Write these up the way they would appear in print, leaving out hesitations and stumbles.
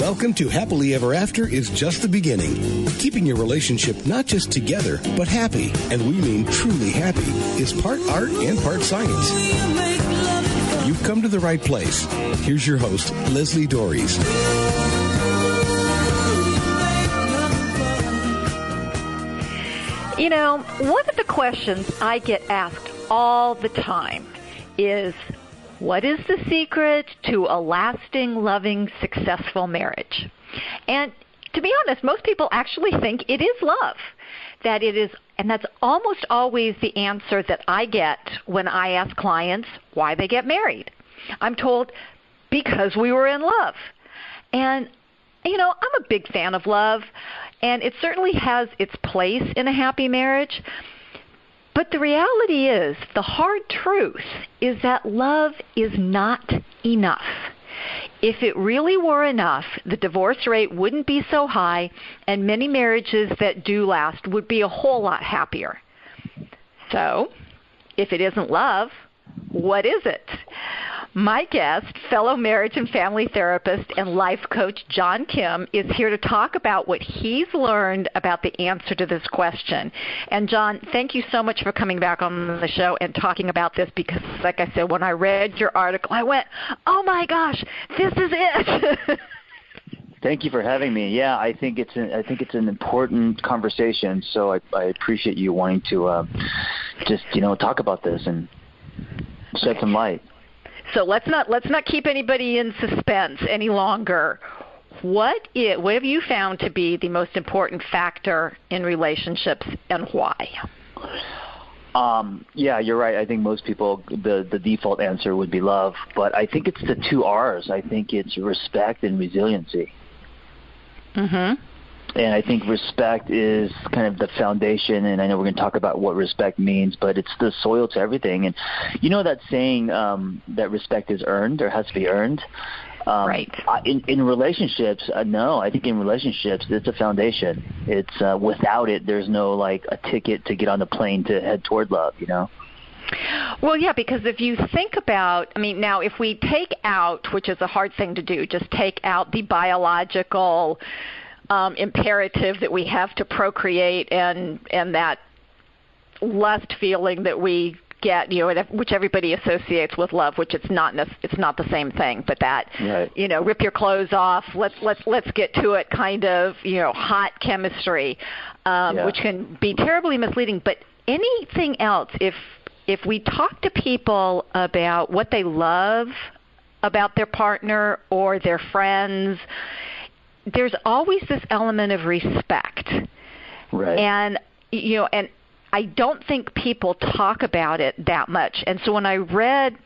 Welcome to Happily Ever After is just the beginning. Keeping your relationship not just together, but happy, and we mean truly happy, is part art and part science. You've come to the right place. Here's your host, Lesli Dories. You know, one of the questions I get asked all the time is, what is the secret to a lasting, loving, successful marriage? And to be honest, most people actually think it is love. That it is, and that's almost always the answer that I get when I ask clients why they get married. I'm told, because we were in love. And, you know, I'm a big fan of love, and it certainly has its place in a happy marriage. But the reality is, the hard truth is that love is not enough. If it really were enough, the divorce rate wouldn't be so high, and many marriages that do last would be a whole lot happier. So, if it isn't love, what is it? My guest, fellow marriage and family therapist and life coach John Kim, is here to talk about what he's learned about the answer to this question. And John, thank you so much for coming back on the show and talking about this, because, like I said, when I read your article, I went, oh my gosh, this is it. Thank you for having me. Yeah, I think it's an important conversation. So I appreciate you wanting to just talk about this and shed some light. So let's not keep anybody in suspense any longer. What have you found to be the most important factor in relationships, and why? Yeah, you're right. I think most people, the default answer would be love, but I think it's the two R's. I think it's respect and resiliency. Mm-hmm. And I think respect is kind of the foundation, and I know we're going to talk about what respect means, but it's the soil to everything. And you know that saying that respect is earned or has to be earned? Right. In relationships, no. I think in relationships, it's a foundation. It's without it, there's no like a ticket to get on the plane to head toward love, you know? Well, yeah, because if you think about, now if we take out, which is a hard thing to do, just take out the biological imperative that we have to procreate and that lust feeling that we get, which everybody associates with love, which it's not the same thing, but that, right. Rip your clothes off, let's get to it kind of, hot chemistry, which can be terribly misleading. But anything else, if we talk to people about what they love about their partner or their friends, there's always this element of respect. Right. And, and I don't think people talk about it that much. And so when I read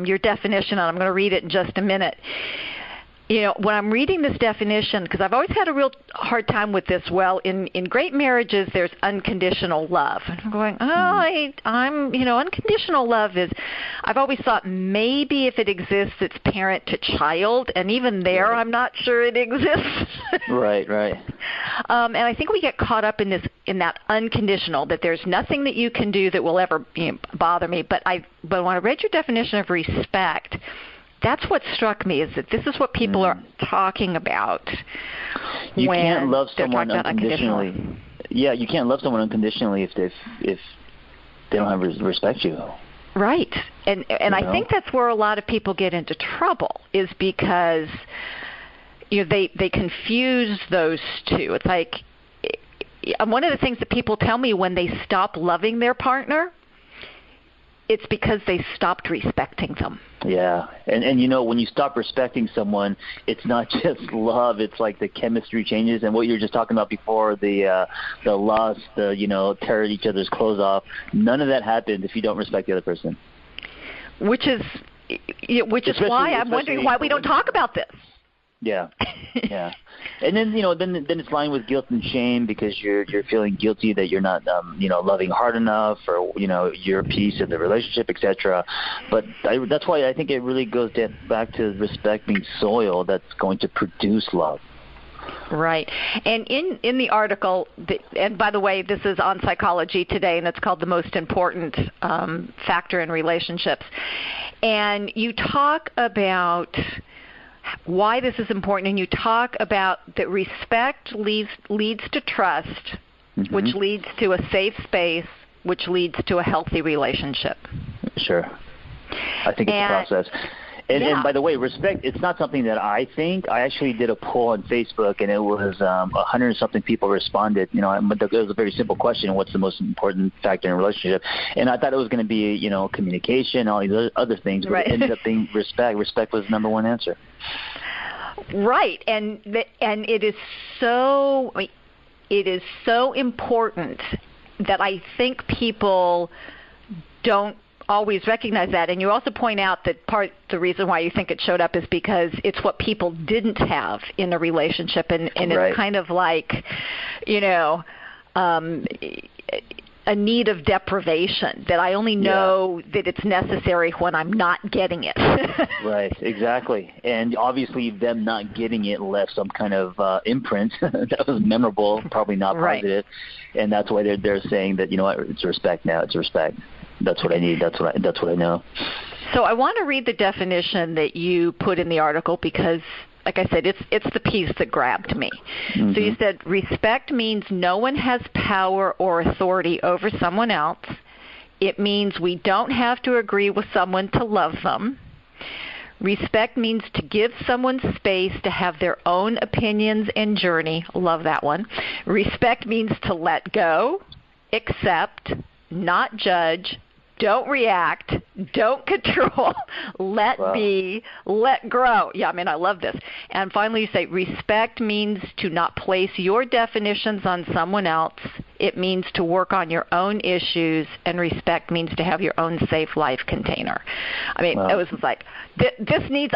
your definition, and I'm going to read it in just a minute, when I'm reading this definition, because I've always had a real hard time with this, well, in great marriages, there's unconditional love. And I'm going, unconditional love is, I've always thought maybe if it exists, it's parent to child. And even there, right. I'm not sure it exists. Right. And I think we get caught up in that unconditional, that there's nothing that you can do that will ever bother me. But when I read your definition of respect, that's what struck me, is that this is what people are talking about. You when can't love someone unconditionally. Yeah, you can't love someone unconditionally if they don't have respect you. Right. And I think that's where a lot of people get into trouble, is because they confuse those two. It's like, one of the things that people tell me when they stop loving their partner, it's because they stopped respecting them. Yeah, and when you stop respecting someone, it's not just love. It's like the chemistry changes, and what you were just talking about before, the lust, tear each other's clothes off. None of that happens if you don't respect the other person. Which is why I'm wondering why we don't talk about this. Yeah. And then then it's lined with guilt and shame, because you're feeling guilty that you're not loving hard enough, or your piece of the relationship, etc. But that's why I think it really goes back to respect being soil that's going to produce love. Right. And in the article, and by the way, this is on Psychology Today, and it's called The Most Important Factor in Relationships. And you talk about why this is important, and you talk about that respect leads to trust, which leads to a safe space, which leads to a healthy relationship. Sure. I think it's a process. And by the way, respect, it's not something that I think. I actually did a poll on Facebook, and it was 100-something people responded. But it was a very simple question: what's the most important factor in a relationship? And I thought it was going to be, communication, all these other things, but it ended up being respect. Respect was the number one answer. Right, and it is so important that I think people don't always recognize that. And you also point out that the reason why you think it showed up is because it's what people didn't have in a relationship, and it's kind of like, a need of deprivation, that I only know that it's necessary when I'm not getting it. Right, exactly. And obviously them not getting it left some kind of imprint that was memorable, probably not positive. And that's why they're saying that, it's respect now, it's respect. That's what I need. That's what I know. So I want to read the definition that you put in the article because, like I said, it's the piece that grabbed me. Mm-hmm. So you said respect means no one has power or authority over someone else. It means we don't have to agree with someone to love them. Respect means to give someone space to have their own opinions and journey. Love that one. Respect means to let go, accept, not judge, don't react, don't control, let be, let grow. Yeah, I love this. And finally, you say respect means to not place your definitions on someone else. It means to work on your own issues, and respect means to have your own safe life container. It was like this needs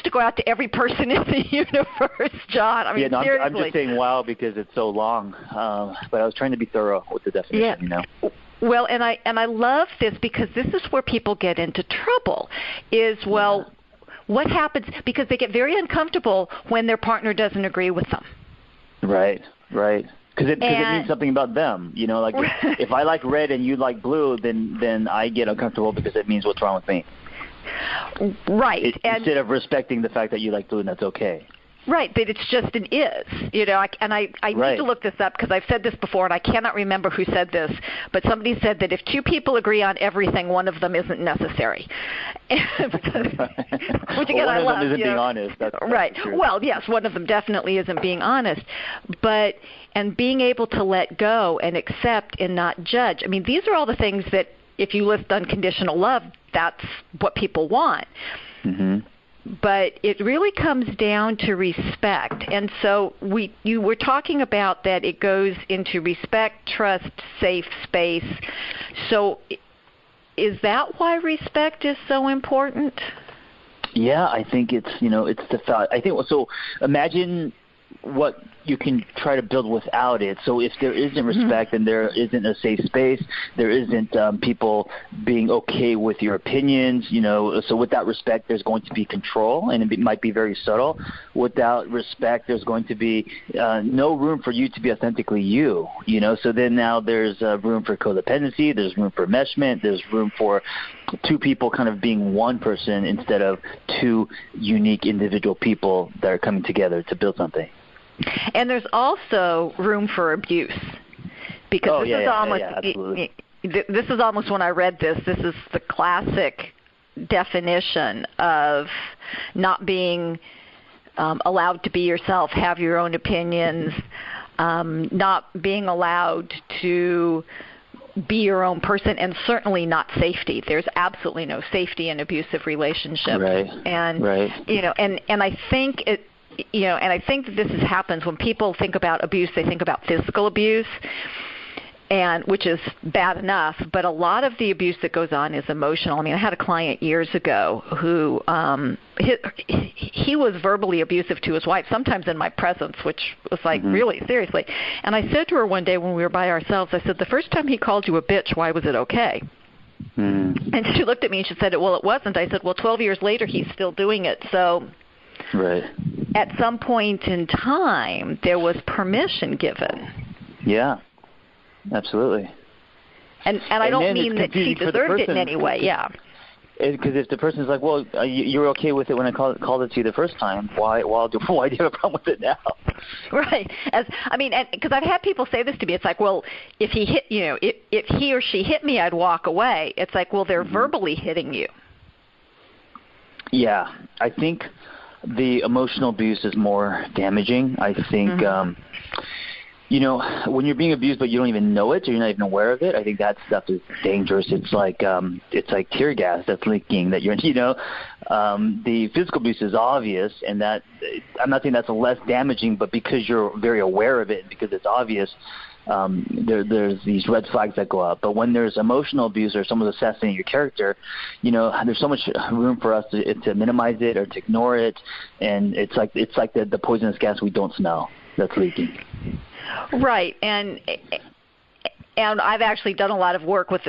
to go out to every person in the universe, John. Seriously. I'm just saying wow because it's so long, but I was trying to be thorough with the definition. Yeah. Well, and I love this because this is where people get into trouble is, what happens, because they get very uncomfortable when their partner doesn't agree with them. Right. Because it means something about them. Like if I like red and you like blue, then I get uncomfortable because it means what's wrong with me. Right. Instead of respecting the fact that you like blue and that's okay. Right, that it's just an is, I need to look this up because I've said this before and I cannot remember who said this, but somebody said that if two people agree on everything, one of them isn't necessary. Which again, I love. One of them isn't being honest. That's right. True. Well, yes, one of them definitely isn't being honest, and being able to let go and accept and not judge. These are all the things that if you list unconditional love, that's what people want. Mm-hmm. But it really comes down to respect. And so you were talking about that it goes into respect, trust, safe space. So is that why respect is so important? Yeah, I think it's the thought. I think so. Imagine what you can try to build without it. So if there isn't respect and there isn't a safe space, there isn't people being okay with your opinions, so without respect, there's going to be control, and it might be very subtle. Without respect, there's going to be no room for you to be authentically you, so then now there's room for codependency, there's room for enmeshment, there's room for two people kind of being one person instead of two unique individual people that are coming together to build something. And there's also room for abuse, because this is almost when I read this is the classic definition of not being allowed to be yourself, have your own opinions, not being allowed to be your own person, and certainly not safety. There's absolutely no safety in abusive relationships. Right. And and I think and I think that this happens when people think about abuse, they think about physical abuse, and which is bad enough, but a lot of the abuse that goes on is emotional. I had a client years ago who he was verbally abusive to his wife, sometimes in my presence, which was like really seriously. And I said to her one day when we were by ourselves, I said, the first time he called you a bitch, why was it okay? And she looked at me and she said, well, it wasn't. I said, well, 12 years later, he's still doing it. So right. At some point in time, there was permission given. Yeah, absolutely. And I don't mean that she deserved it in any way, yeah. Because if the person's like, well, you're okay with it when I called it to you the first time, why do you have a problem with it now? Right. Because I've had people say this to me. It's like, well, if he or she hit me, I'd walk away. It's like, well, they're verbally hitting you. Yeah, I think the emotional abuse is more damaging. I think, when you're being abused but you don't even know it or you're not even aware of it, I think that stuff is dangerous. It's like tear gas that's leaking. That the physical abuse is obvious, and that I'm not saying that's less damaging, but because you're very aware of it and because it's obvious, there's these red flags that go up. But when there's emotional abuse or someone's assassinating your character, there's so much room for us to minimize it or to ignore it, and it's like the poisonous gas we don't smell that's leaking. Right, and I've actually done a lot of work with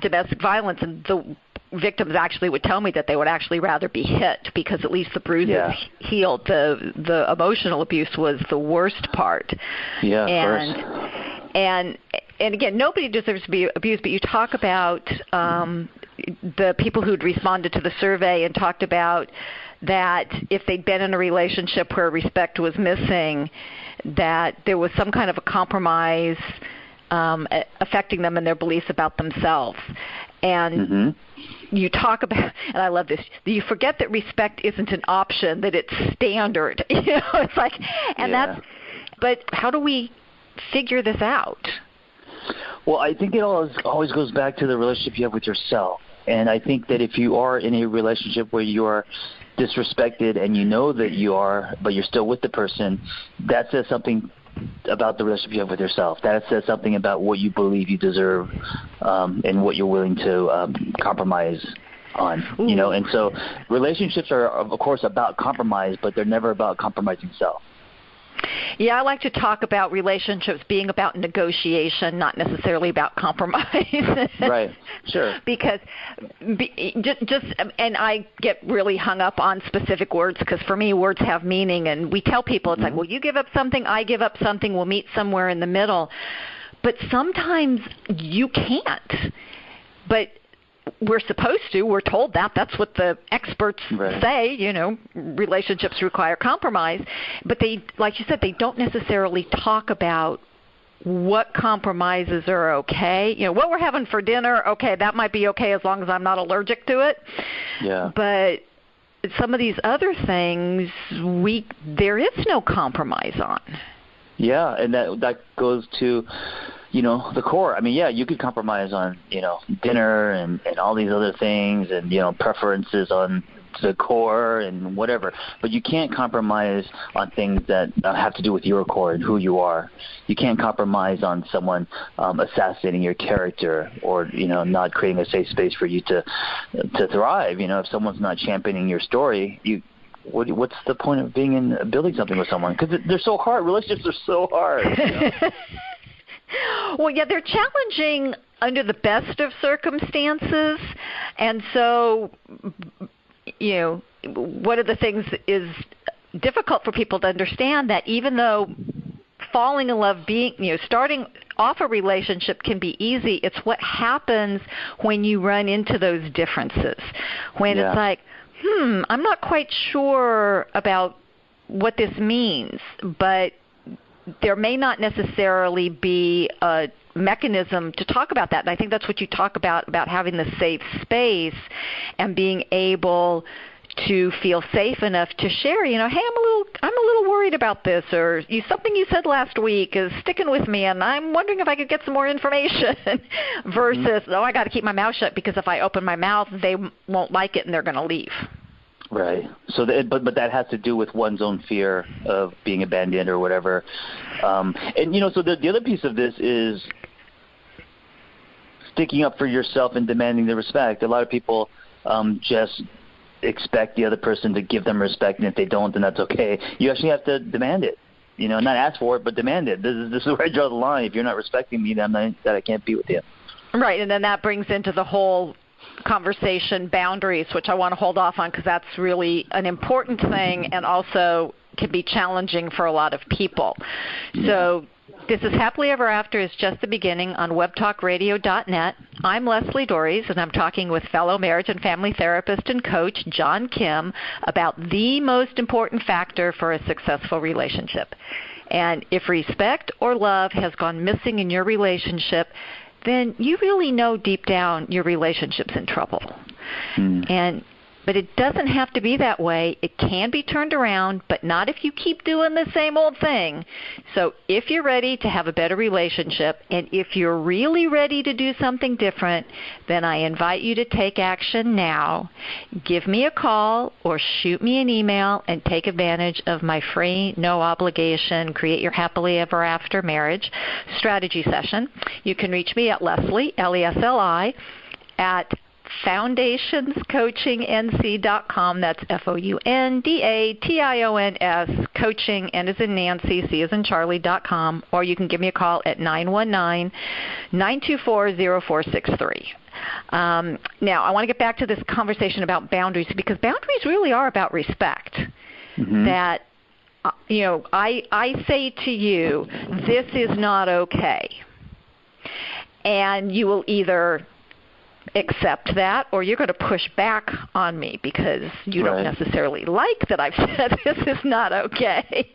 domestic violence, and the victims actually would tell me that they would actually rather be hit because at least the bruises healed. The emotional abuse was the worst part. Yeah, of course. And again, nobody deserves to be abused, but you talk about the people who'd responded to the survey and talked about that if they'd been in a relationship where respect was missing, that there was some kind of a compromise affecting them and their beliefs about themselves. And you talk about, and I love this, you forget that respect isn't an option, that it's standard. It's like, and but how do we figure this out? Well, I think it always goes back to the relationship you have with yourself. And I think that if you are in a relationship where you are disrespected and you know that you are, but you're still with the person, that says something about the relationship you have with yourself. That says something about what you believe you deserve and what you're willing to compromise on. And so relationships are, of course, about compromise, but they're never about compromising self. Yeah, I like to talk about relationships being about negotiation, not necessarily about compromise. Right, sure. Because and I get really hung up on specific words because for me words have meaning, and we tell people it's like, well, you give up something, I give up something, we'll meet somewhere in the middle. But sometimes you can't. But we're supposed to. We're told that. That's what the experts say, relationships require compromise. But they, like you said, they don't necessarily talk about what compromises are okay. What we're having for dinner, okay, that might be okay as long as I'm not allergic to it. Yeah. But some of these other things, there is no compromise on. Yeah, and that goes to the core. I mean, you could compromise on, dinner and all these other things and, preferences on the core and whatever. But you can't compromise on things that have to do with your core and who you are. You can't compromise on someone assassinating your character or, not creating a safe space for you to thrive. If someone's not championing your story, what's the point of building something with someone? Because they're so hard. Relationships are so hard. Well, yeah, they're challenging under the best of circumstances. And so, one of the things is difficult for people to understand that even though falling in love, starting off a relationship can be easy, it's what happens when you run into those differences. When it's like, I'm not quite sure about what this means, but there may not necessarily be a mechanism to talk about that. And I think that's what you talk about having the safe space and being able to feel safe enough to share, hey, I'm a little worried about this, or something you said last week is sticking with me, and I'm wondering if I could get some more information versus, I got to keep my mouth shut because if I open my mouth, they won't like it and they're going to leave. Right. So, but that has to do with one's own fear of being abandoned or whatever. So the other piece of this is sticking up for yourself and demanding the respect. A lot of people just expect the other person to give them respect, and if they don't, then that's okay. You actually have to demand it. Not ask for it, but demand it. This is where I draw the line. If you're not respecting me, then I can't be with you. Right, and then that brings into the whole conversation boundaries, which I want to hold off on because that's really an important thing and also can be challenging for a lot of people. Yeah. So This is Happily Ever After is Just the Beginning on webtalkradio.net. I'm Lesli Dories, and I'm talking with fellow marriage and family therapist and coach John Kim about the most important factor for a successful relationship. And if respect or love has gone missing in your relationship, then you really know deep down your relationship's in trouble. But it doesn't have to be that way. It can be turned around, but not if you keep doing the same old thing. So if you're ready to have a better relationship, and if you're really ready to do something different, then I invite you to take action now. Give me a call or shoot me an email and take advantage of my free, no obligation, Create Your Happily Ever After Marriage strategy session. You can reach me at Lesli, Lesli, at foundationscoachingnc.com. That's FOUNDATIONS, coaching, N as in Nancy, C as in Charlie.com, or you can give me a call at 919-924-0463. Now, I want to get back to this conversation about boundaries, because boundaries really are about respect. That, I say to you, this is not okay. And you will either accept that, or you're going to push back on me because you don't necessarily like that I've said this is not okay.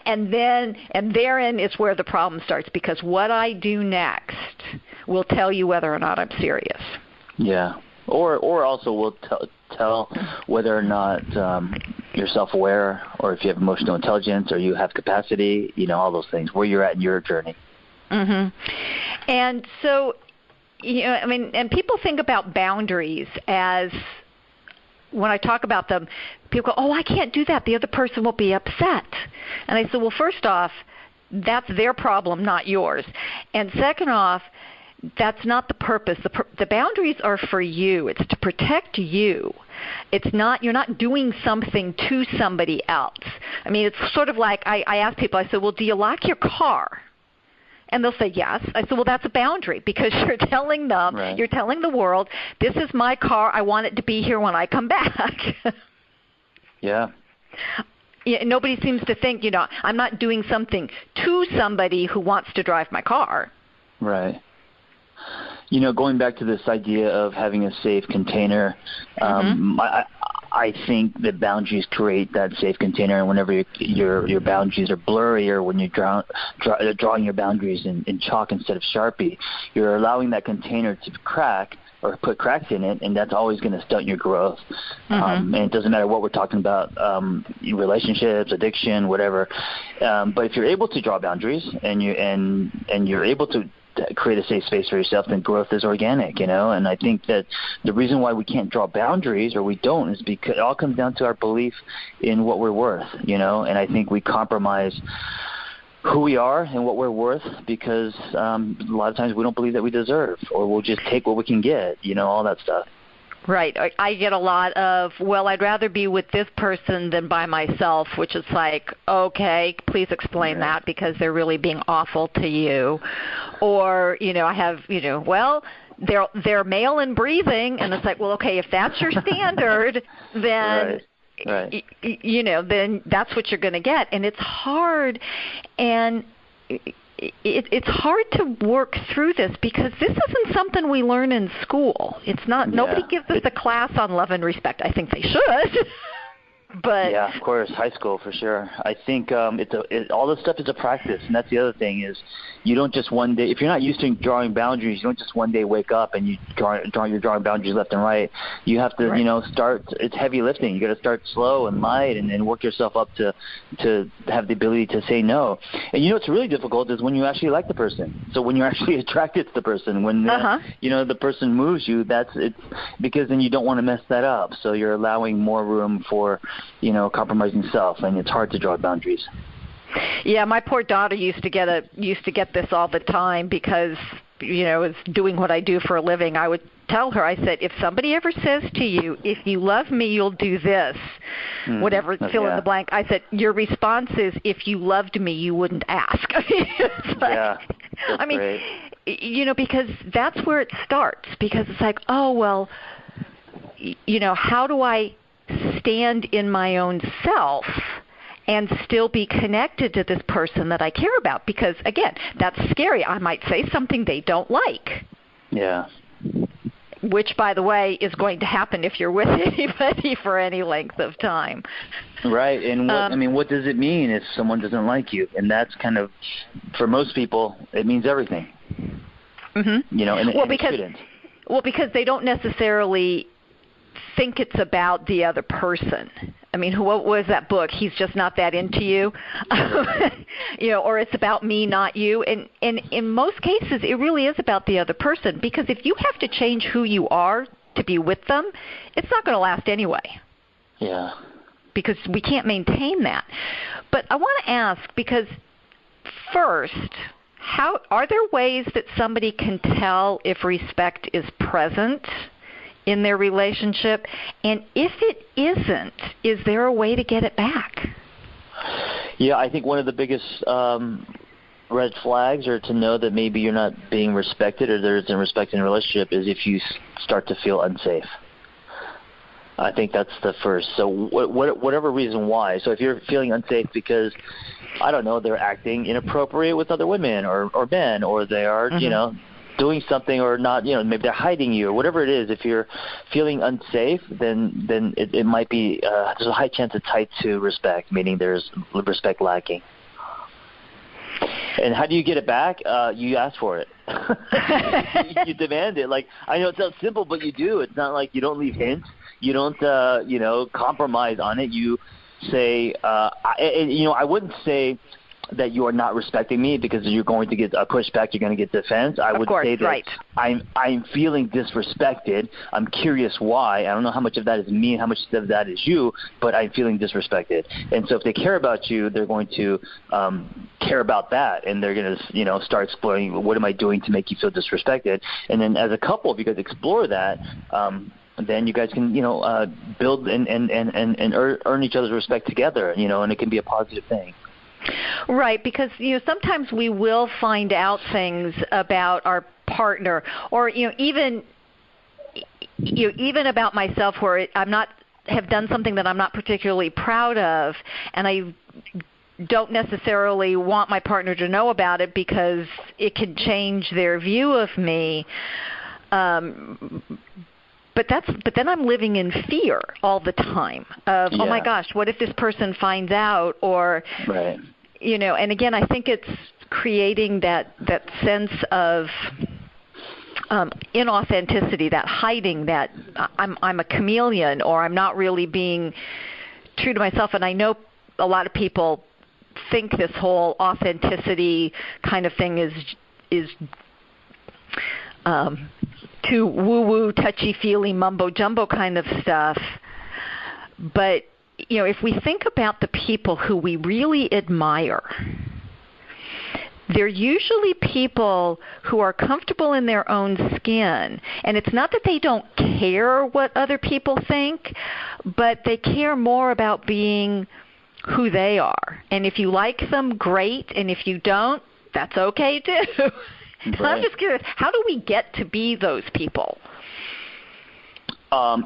And therein is where the problem starts, because what I do next will tell you whether or not I'm serious. Yeah. Or also will tell whether or not you're self-aware, or if you have emotional intelligence, or you have capacity, all those things, where you're at in your journey. And so, and people think about boundaries as, when I talk about them, people go, oh, I can't do that. The other person will be upset. And I said, well, first off, that's their problem, not yours. And second off, that's not the purpose. The boundaries are for you. It's to protect you. It's not, you're not doing something to somebody else. I mean, it's sort of like I ask people, I said, well, do you lock your car? And they'll say yes. I said, well, that's a boundary, because you're telling them, you're telling the world, this is my car. I want it to be here when I come back. Yeah. Nobody seems to think, I'm not doing something to somebody who wants to drive my car. Right. Going back to this idea of having a safe container, I think that boundaries create that safe container, and whenever your boundaries are blurry, or when you're drawing your boundaries in chalk instead of Sharpie, you're allowing that container to crack or put cracks in it, and that's always going to stunt your growth. And it doesn't matter what we're talking about, relationships, addiction, whatever. But if you're able to draw boundaries and you're able to create a safe space for yourself, then growth is organic, And I think that the reason why we can't draw boundaries, or we don't, is because it all comes down to our belief in what we're worth, And I think we compromise who we are and what we're worth because a lot of times we don't believe that we deserve, or we'll just take what we can get, all that stuff. Right. I get a lot of, well, I'd rather be with this person than by myself, which is like, okay, please explain that, because they're really being awful to you. Or, I have, well, they're male and breathing, and it's like, well, okay, if that's your standard, then, then that's what you're going to get. And it's hard, and it's hard to work through this, because this isn't something we learn in school. It's not. Nobody gives us a class on love and respect. I think they should. But yeah, of course, high school for sure. I think all this stuff is a practice, and that's the other thing is you don't just one day. If you're not used to drawing boundaries, you don't just one day wake up and you're drawing boundaries left and right. You have to start. It's heavy lifting. You got to start slow and light, and work yourself up to have the ability to say no. And what's really difficult is when you actually like the person. So when you're actually attracted to the person, when the person moves you, it's because then you don't want to mess that up. So you're allowing more room for compromising self, and it's hard to draw boundaries. Yeah, my poor daughter used to get this all the time, because is doing what I do for a living. I would tell her, I said, if somebody ever says to you, if you love me, you'll do this, whatever, fill in the blank. I said, your response is, if you loved me, you wouldn't ask. Great. Because that's where it starts. Because it's like, oh, well, how do I stand in my own self and still be connected to this person that I care about. Because, again, that's scary. I might say something they don't like. Yeah. Which, by the way, is going to happen if you're with anybody for any length of time. Right. And what does it mean if someone doesn't like you? And that's kind of, for most people, it means everything. Mm-hmm. You know, and it shouldn't. Well, because they don't necessarily think it's about the other person. I mean, what was that book? He's just not that into you, you know, or it's about me, not you. And in most cases, it really is about the other person, because if you have to change who you are to be with them, it's not going to last anyway. Yeah. Because we can't maintain that. But I want to ask, because first, are there ways that somebody can tell if respect is present in their relationship? And if it isn't, is there a way to get it back? Yeah, I think one of the biggest red flags, or to know that maybe you're not being respected or there isn't respect in a relationship, is if you start to feel unsafe. I think that's the first. So whatever reason why. So if you're feeling unsafe because, I don't know, they're acting inappropriate with other women or men, or they are, you know, doing something or not, you know, maybe they're hiding you or whatever it is. If you're feeling unsafe, then it might be, there's a high chance it's tied to respect, meaning there's respect lacking. And how do you get it back? You ask for it. You demand it. Like, I know it sounds simple, but you do. It's not like you don't leave hints. You don't, you know, compromise on it. You say, you know, I wouldn't say that you are not respecting me because you're going to get a pushback, you're going to get defense. I would say that I'm feeling disrespected. I'm curious why. I don't know how much of that is me and how much of that is you, but I'm feeling disrespected. And so if they care about you, they're going to care about that, and they're going to, you know, start exploring, what am I doing to make you feel disrespected? And then as a couple, if you guys explore that, then you guys can, you know, build and earn each other's respect together, you know, and it can be a positive thing. Right, because, you know, sometimes we will find out things about our partner, or, you know, even about myself where have done something that I'm not particularly proud of, and I don't necessarily want my partner to know about it because it can change their view of me. But then I'm living in fear all the time of, oh my gosh, what if this person finds out? Or, you know, and again, I think it's creating that sense of inauthenticity, that hiding, that I'm a chameleon, or I'm not really being true to myself. And I know a lot of people think this whole authenticity kind of thing is too woo-woo, touchy-feely, mumbo-jumbo kind of stuff. But, you know, if we think about the people who we really admire, they're usually people who are comfortable in their own skin. And it's not that they don't care what other people think, but they care more about being who they are. And if you like them, great. And if you don't, that's okay too. Right. I'm just curious, how do we get to be those people?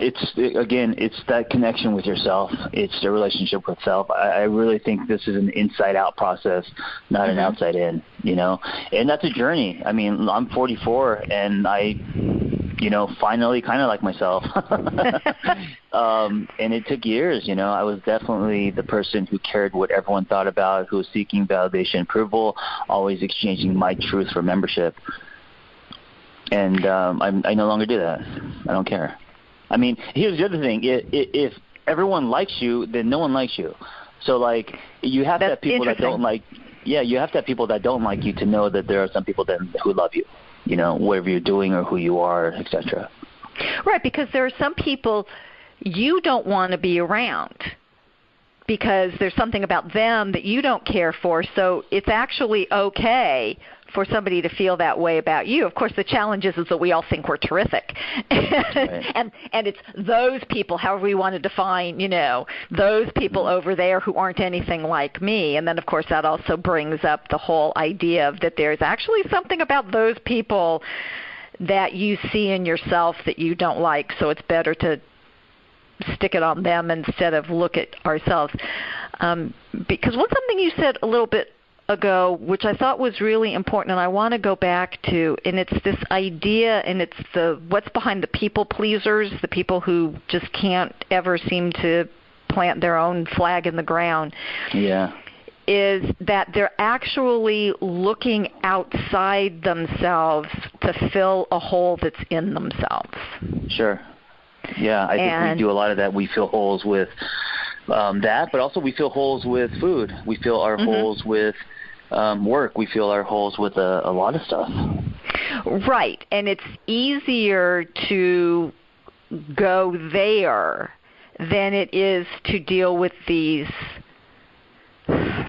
It's that connection with yourself. It's the relationship with self. I really think this is an inside-out process, not an outside-in, you know. And that's a journey. I mean, I'm 44, and I, you know, finally kind of like myself. And it took years, you know. I was definitely the person who cared what everyone thought about, who was seeking validation, approval, always exchanging my truth for membership. And I no longer do that. I don't care. I mean, here's the other thing. If everyone likes you, then no one likes you. So, like, you have to have people that don't like – yeah, you have to have people that don't like you to know that there are some people who love you, you know, whatever you're doing or who you are, et cetera. Right, because there are some people you don't want to be around because there's something about them that you don't care for, so it's actually okay for somebody to feel that way about you. Of course, the challenge is that we all think we're terrific. Right. and it's those people, however we want to define, you know, those people over there who aren't anything like me. And then, of course, that also brings up the whole idea of that there's actually something about those people that you see in yourself that you don't like, so it's better to stick it on them instead of look at ourselves. Because something you said a little bit ago, which I thought was really important, and I want to go back to, and it's this idea, and it's what's behind the people pleasers, the people who just can't ever seem to plant their own flag in the ground. Yeah. Is that they're actually looking outside themselves to fill a hole that's in themselves. Sure. Yeah, I think we do a lot of that. We fill holes with that, but also we fill holes with food. We fill our holes with work. We fill our holes with a lot of stuff. Right, and it's easier to go there than it is to deal with these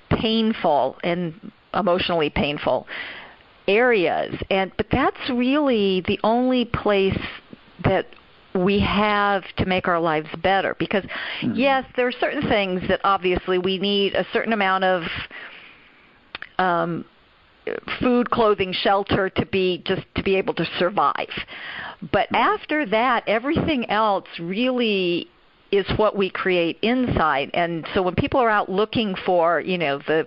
painful and emotionally painful areas. But that's really the only place that we have to make our lives better. Because, yes, there are certain things that obviously we need a certain amount of food, clothing, shelter to be able to survive. But after that, everything else really is what we create inside. And so when people are out looking for, the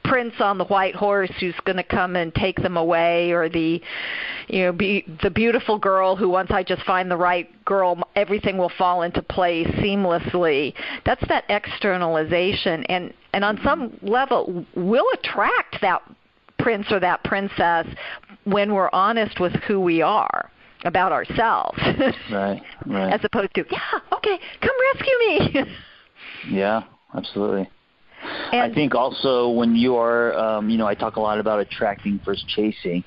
prince on the white horse who's going to come and take them away, or the beautiful girl who, once I just find the right girl, everything will fall into place seamlessly. That's that externalization. And on some level, we'll attract that prince or that princess when we're honest with who we are about ourselves. Right. As opposed to, okay, come rescue me. Yeah, absolutely. And I think also when you are, I talk a lot about attracting versus chasing,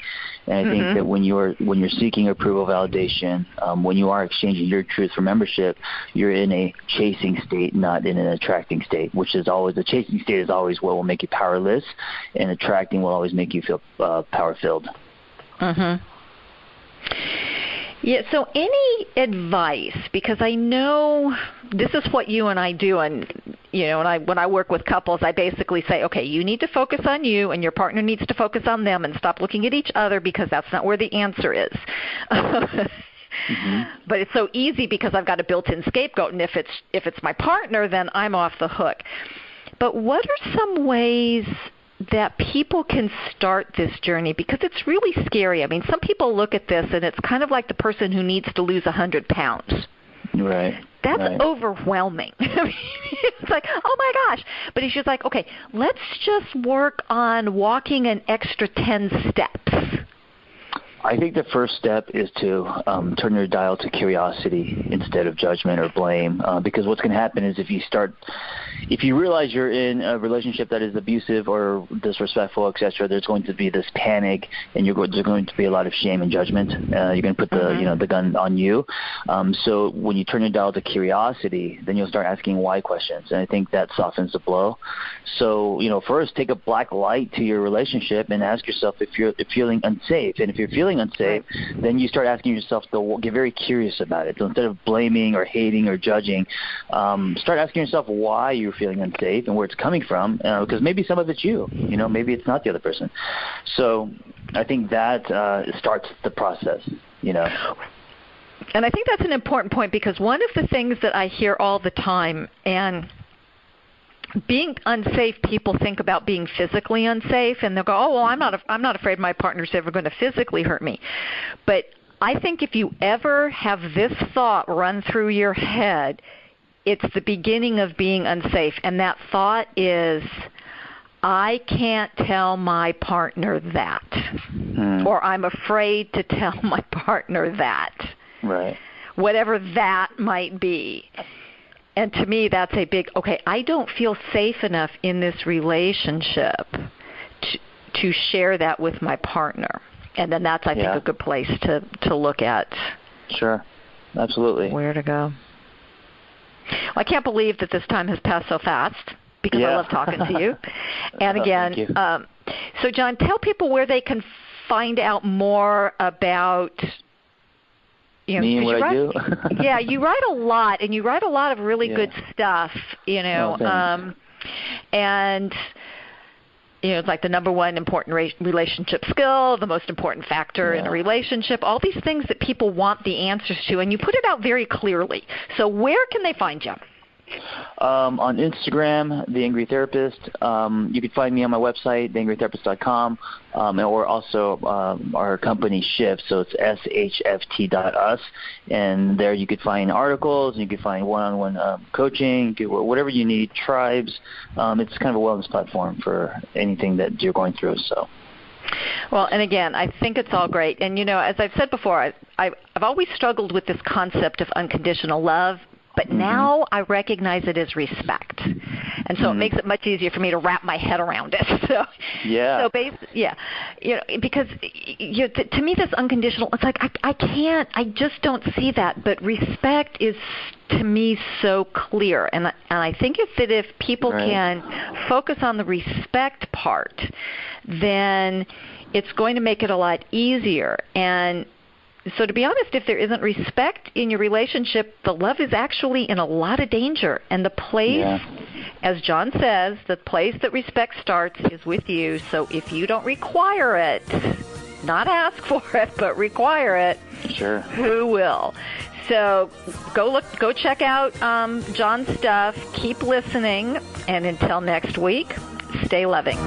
and I think that when you're seeking approval, validation, when you are exchanging your truth for membership, you're in a chasing state, not in an attracting state. Which is always, the chasing state is always what will make you powerless, and attracting will always make you feel power-filled. Yeah, so any advice, because I know this is what you and I do, and when I work with couples, I basically say, okay, you need to focus on you, and your partner needs to focus on them, and stop looking at each other, because that's not where the answer is. But it's so easy because I've got a built-in scapegoat, and if it's my partner, then I'm off the hook. But what are some ways that people can start this journey? Because it's really scary. I mean, some people look at this, and it's kind of like the person who needs to lose 100 pounds. Right. That's overwhelming. It's like, oh my gosh. But he's just like, okay, let's just work on walking an extra 10 steps. I think the first step is to turn your dial to curiosity instead of judgment or blame, because what's going to happen is if you realize you're in a relationship that is abusive or disrespectful, etc., there's going to be this panic, and there's going to be a lot of shame and judgment. You're going to put the gun on you. So when you turn your dial to curiosity, then you'll start asking why questions, and I think that softens the blow. So first take a black light to your relationship and ask yourself if you're feeling unsafe, and if you're feeling unsafe, then you start asking yourself to get very curious about it. So instead of blaming or hating or judging, start asking yourself why you're feeling unsafe and where it's coming from, because maybe some of it's you, maybe it's not the other person. So I think that starts the process, And I think that's an important point, because one of the things that I hear all the time, and being unsafe, people think about being physically unsafe, and they'll go, oh, well, I'm not afraid my partner's ever going to physically hurt me. But I think if you ever have this thought run through your head, it's the beginning of being unsafe. And that thought is, I can't tell my partner that. Or I'm afraid to tell my partner that. Right. Whatever that might be. And to me, that's a big, okay, I don't feel safe enough in this relationship to share that with my partner. And then that's, I think, a good place to look at. Sure. Absolutely. Where to go. Well, I can't believe that this time has passed so fast, because I love talking to you. And again, thank you. So John, tell people where they can find out more about me and what I do. Yeah, you write a lot, and you write a lot of really good stuff, and it's like the number one important relationship skill, the most important factor in a relationship, all these things that people want the answers to, and you put it out very clearly. So where can they find you? On Instagram, The Angry Therapist. You can find me on my website, theangrytherapist.com, or also our company Shift, so it's shft.us. And there you could find articles, and you could find one-on-one coaching, whatever you need, tribes. It's kind of a wellness platform for anything that you're going through. So. Well, and again, I think it's all great. And, as I've said before, I've always struggled with this concept of unconditional love, but now I recognize it as respect. And so it makes it much easier for me to wrap my head around it. Because to me this unconditional, it's like I just don't see that. But respect is, to me, so clear. And I think if people can focus on the respect part, then it's going to make it a lot easier. And so to be honest, if there isn't respect in your relationship, the love is actually in a lot of danger. And the place, as John says, the place that respect starts is with you. So if you don't require it, not ask for it, but require it, who will? So go check out John's stuff. Keep listening. And until next week, stay loving.